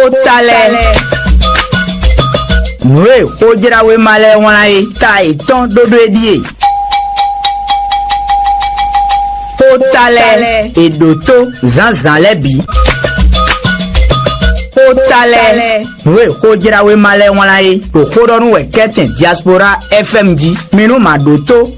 Otale. Noé, Ojira we male wanae, ta eton dodo edie. Otale, edoto, zanzan lebi. Otale, Noé, Ojira we male wanae, to hodon we keten diaspora FMG, meno madoto.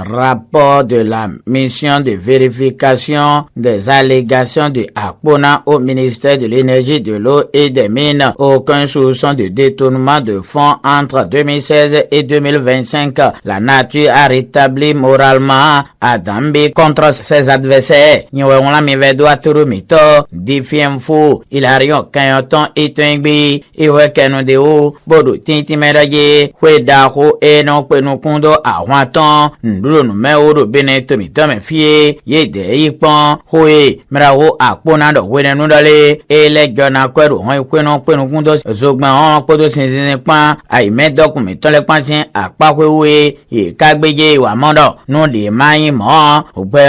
Rapport de la mission de vérification des allégations de Akpona au ministère de l'Énergie, de l'Eau et des Mines. Aucun soupçon de détournement de fonds entre 2016 et 2025. La nature a rétabli moralement Adambi contre ses adversaires. Nyewela mivedwa turumito, difiem fu, Hilarion Kanyoton etengbi, iwe kenodeo, bodo tintimedaye, kwedaho eno kwenukundo ahwaton, ndulo numeuro beneto mitome fie, yede ikpon, hoe, meraho akponando wenenudale, ele jona kweru hon kwenukundo, zogban hon kodo sinzinekpan, aime dokumentole kwansin akpakwewe, kagbeje wamondo, nundi mayi mo, ugbe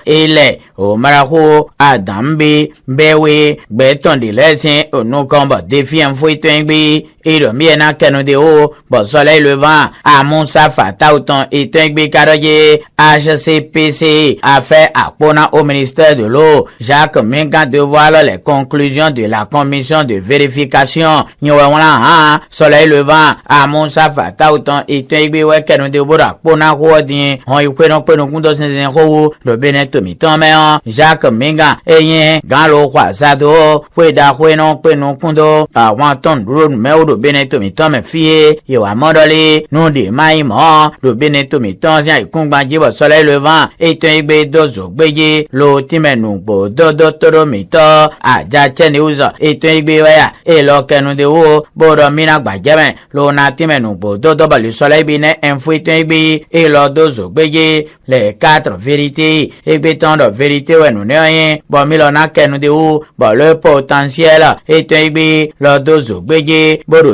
ile, o meraho, Adambi, bewe, beton de lesin, onukomba, defien fouitengbi, et le miena kenodeo, bon soleil levant, à Moussa Fata autant et Tengbi Karaye, HCPC, a fait Akpona au ministère de l'eau. Jacques Menga dévoile les conclusions de la commission de vérification. Nyewala, soleil levant, à Moussa Fata autant et Tengbi Kenodeo Akpona Rodin, on y kundo senzen ho, le Beneto Mitomeo, Jacques Menga, et Galo Kwazado, Weda Hueno Kundo, à Wanton Road Meudo Beneto Mitome fie, yo amodole, non de maïmo, le Beneto Miton, Kungbanjibo soleil levant, et Tengbe dozo gbeye, lo timenungbo, dodo toro mito, a jacheneuza, et Tengbe wea, et lo kenudeo, bodo mina gbajeme, lo na timenungbo, dodo balu soleil bine, enfui Tengbe, et lo dozo gbeye, les 4 vérités, et béton de vérité, ouais, nous n'ayons, bon, milona kenudeo, bon, le potentiel, et Tengbe, lo dozo gbeye, bodo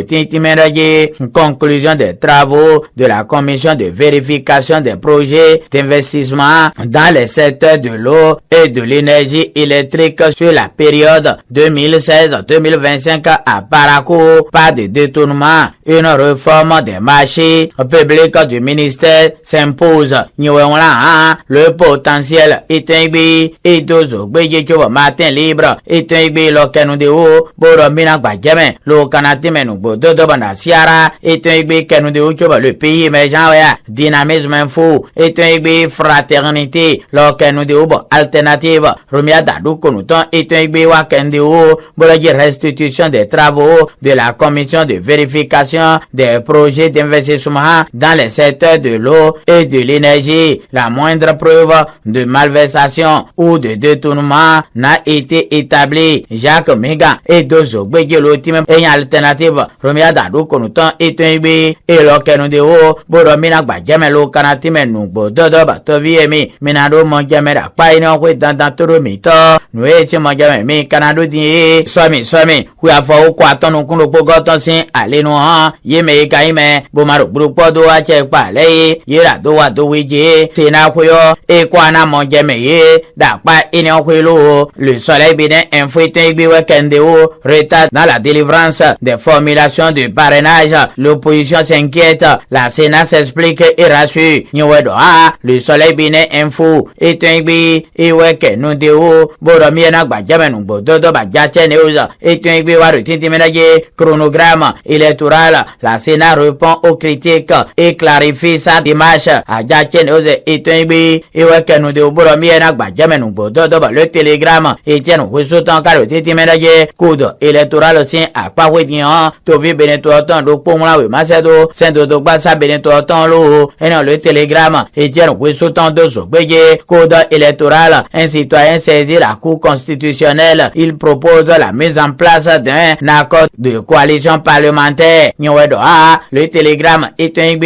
conclusion des travaux de la commission de vérification des projets d'investissement dans les secteurs de l'eau et de l'énergie électrique sur la période 2016-2025 à Parakou. Pas de détournement. Une réforme des marchés publics du ministère s'impose. Le potentiel est et dozo matin libre et lokenudeo boromina gbajeme lo kanatime dodo banda siara et un igbe kenoude uchoba le pays émergent wea dynamisme info et un igbe fraternité lo kenoude ubo alternative rumia dadu konuton et un igbe wa kende u bolaji restitution des travaux de la commission de vérification des projets d'investissement dans les secteurs de l'eau et de l'énergie. La moindre preuve de malversation ou de détournement n'a été établie. Jacques Mega et Dozo Bégué l'ultime et alternative Romia Dadu Konutan et Tengbi et Lokenudeo Boromina Bajamelo Kanatime Nubo Dodo Batoviemi Minado Monjamera Paino with Danturumito Nueti Monjame Canado Di Swami Huafo Quaton Kuno Pogoton Sin Aleno Yeme Kaime Bomaro Grupo Ache Pale Yera Doa Duiji Tina Huyo Equana Monjame Dapa Inokilo le soleil bidin infouité Biwekendeo retard dans la délivrance des formulations de parrainage. L'opposition s'inquiète. La Sénat s'explique et rassure. Le soleil bidin info et Tengbi Iweke Nudeo Boromiena Bajamenu Bododo Bajacheneuza et Tengbi Warutintimidaye chronogramme électoral. La Sénat répond aux critiques et clarifie sa démarche. À Jacheneuza et Tengbi Iweke Nudeo Boromiena Bajamenu Bododo le télégramme Etienne Wissotan Karo Titimedaye Coude électoral aussi à Pawedian Tovi Benetoton do Pomla Macedo Saint-Dodo Bassa Benetoton Lo et non le télégramme Etienne Wissotan de Zobeye Coude électoral un citoyen saisi la cour Cour constitutionnelle. Il propose la mise en place d'un accord de coalition parlementaire. Le télégramme est un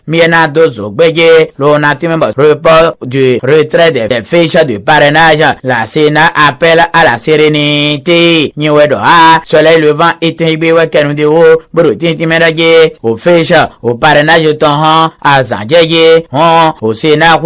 Miena Dozo Bégué, report du retrait des fiches de parrainage. La Sénat appelle à la sérénité. Soleil levant est un Kenudeo, Brutin Timerague, au fiche, au parrainage Tonhan, à Zandjeye, au Sénat,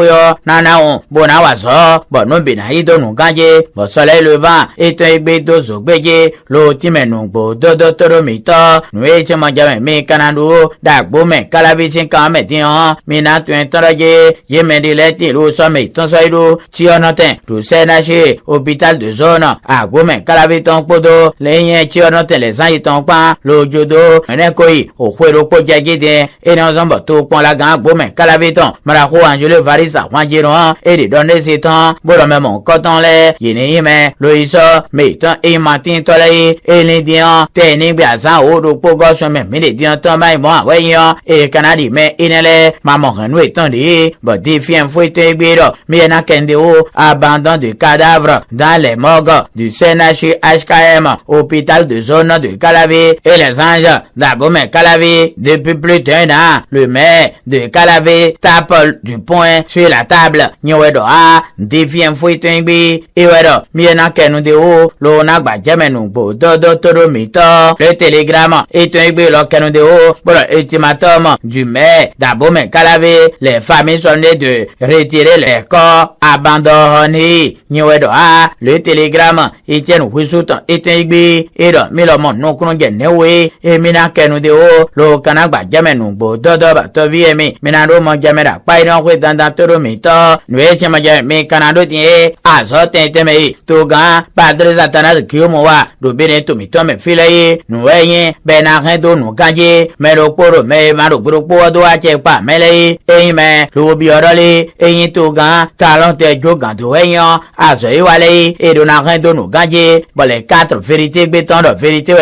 Nanaon, Bonawazo, Bonon Benaïdo Nungaye, Bon Soleil levant est un Dozo Bégué, l'Otimenumbo, Dodo Toromito, Nueche Manjame, Mekanando, Dagbome, Calavisin Kametian, Minatu Interage, Yemendileti, Lusome, Tonsoido, Tionotin, Lusenache, hôpital de zone, Agome, Calaviton Podo, les Tionotin, les Aïtonpan, le Judo, Nekoi, au Huero Pojagide, et dans un bateau pour la gang, Gome, Calaviton, Marajo, Angelo, Varisa, Wangiron, et les données étant, Boromemon, Coton-lait, Yénéime, Loïso, Meton, et Martin Tolei, et l'Indien, Ténig, Biazan, Odo, Pogos, même, Médian, Thomas, moi, voyons, et Canadi, mais Inele, Maman, Renoué, Tondi, but défiant, fouette, Bido, Miena Kendeo, abandon de cadavres dans les morgues du CNH HKM, hôpital de zone de Calavi, et les anges, d'Abomey Calavi, depuis plus d'un an, le maire de Calavi tape du poing sur la table, Nyowedo A, défiant, fouette, Bi, Iwedo, Miena Kendeo, Lonagba, Jamenumbo, Dodo, Toromito, le télégramme est un lo Kendeo, pour l'ultimatum du maire d'Abomey Calavi, les familles sont nées de retirer les corps abandonnés. Nyowedo A, le télégramme, Etienne Wissouton, Etenigbi, Edo, Milomon, non Krongen, Newe, et Mina Kenudeo, le Kanagba, Jamenumbo, Dodo, Toviemi, Minado, Monjamera, Paidon, Dans Toromito, Nueche Majame, Canado, Tie, Azot, Teme, Togan, Padre Satanas, Kiomoa, Rubine, Tumitome, Filaye, Nueye, Benarendo, Nukaje, Merokoro, Maro, Grupo, Doachepa, Mele, Eime, Lubioroli, Togan, Talente, Jogan, Douayan, Azoiwale, et Donarendo, Nukaje, bon, les 4 vérités béton de vérité,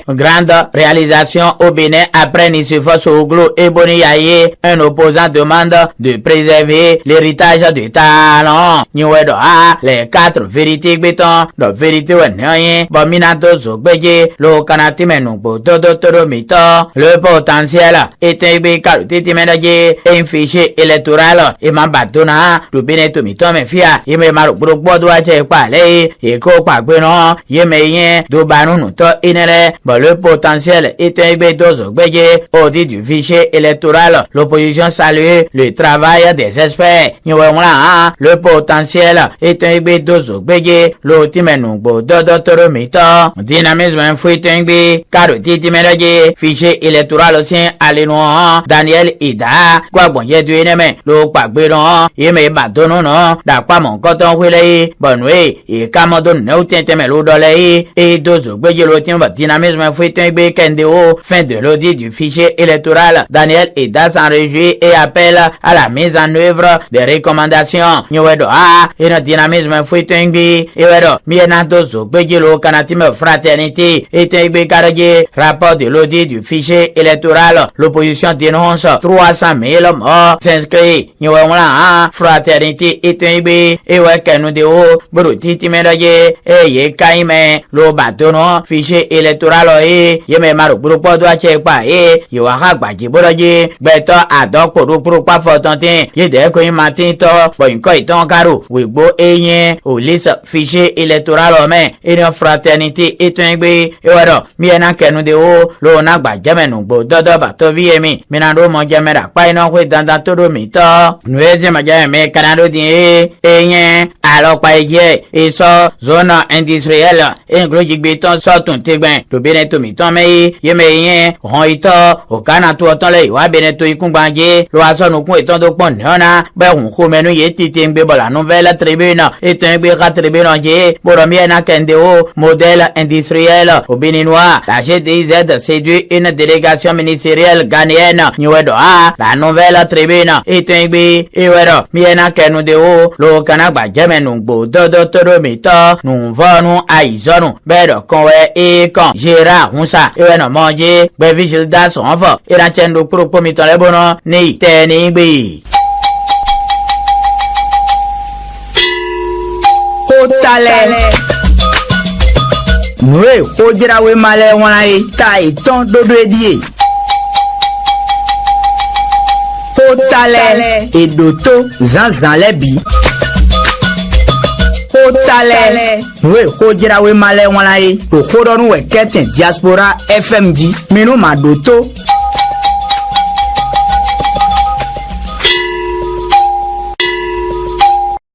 grande réalisation au Bénin après Nisifo Souglo et Boniaye, un opposant demande de préserver l'héritage du talent. Nyowedo A, les 4 vérités béton de vérité, bon, Minato Zogbeje, le Kanatimenumbo, Dodo Toromito, le potentiel est un bécal, Titimenaje, un fichier électoral, et Mambatona, le Benetomito, me fia, et me maru, Brookbodoa, Pale, et Copa Benon, Yemeyen, Dobanou, To Inele, le potentiel est un bédozo, Béje, audit du fichier électoral, l'opposition salue le travail des experts, le potentiel est un bédozo, Béje, l'Otimenumbo, Dodo Toromito, dynamisme, Fouitingbi, Karotitimenaje, fichier électoral aussi, Alinoan, Daniel Ida, Kwabon Yeduineme, le Kwabberon, Yeme Badono, Dakwa mon coton Wiley, Bonway, et Kamodon Nautenteme Lodolei, et Dozo Béjelotin, dynamisme Fouitingbi, Kendeo, fin de l'audit du fichier électoral, Daniel Ida s'en réjouit et appelle à la mise en œuvre des recommandations. Nyowedo A, et le dynamisme Fouitingbi, et Wedo, Miena Dozo Bejelo, Kanatime Fraternité, et Tengbi Karaje, rapport de l'audit du fichier électoral, l'opposition dénonce 300 000 morts s'inscrits. Nyowedo A, Fraternité, et Tengbi, et Wekenudeo, Bruti Medaye, et Yekaime, le bâtonnon, fichier électoral, et Yeme Maru Brupo doit checkpa, et Yohak Bajiboraje, Beto Adok Puru Fortantin, Yede Koy Matinto, Boinkoy Tonkaru, Wibo Eyen, ou liste fichier électoral en main, et une fraternité et Tengbi, et Wado, Miena Kenudeo, le Nagba Jamenumbo, Dodo Batoviemi, Minando Monjamera, Painon, dans Toromito, Nueze Majame, Canado Dien, Eyen, alors Paye, et ça, zone industrielle, et Glojik Béton, sortons Tegben, le Benetomito, mais, Yemeyen, Ronito, au Canato, Tole, wa Beneto, Ikumbanji, l'oison au coin étant de Pondona, Baron, Komenu, Yeti, Tengbe, la nouvelle tribune, et Tengbe, tribune, Boromiena Kendeo, modèle industriel, au Béninois, la GDZ séduit une délégation ministérielle ghanéenne, Nyowedo A, la nouvelle tribune, et Tengbe, et Wedo, Miena Kenudeo, le Kanagba, Jamenumbo, Dodo Toromito, nous venons à Izonou, Bedo, Konwe, et Kon, Gérard, Moussa, et Weno Manje, Bevigilda, son enfant, et la chaîne de Procomiton, les bonhommes, Ni, Tenigbi. talẹ̀. Noé Ojirawe malẹ̀ wọn la ye ta ìtàn dodo edie. Ó talẹ̀ èdòtó zanzan lẹ́bi. Ó talẹ̀ Noé Ojirawe malẹ̀ wọn la ye òkúdọ̀nù wẹ̀ kẹ́tẹ̀ diaspora FMD minnu ma dòtó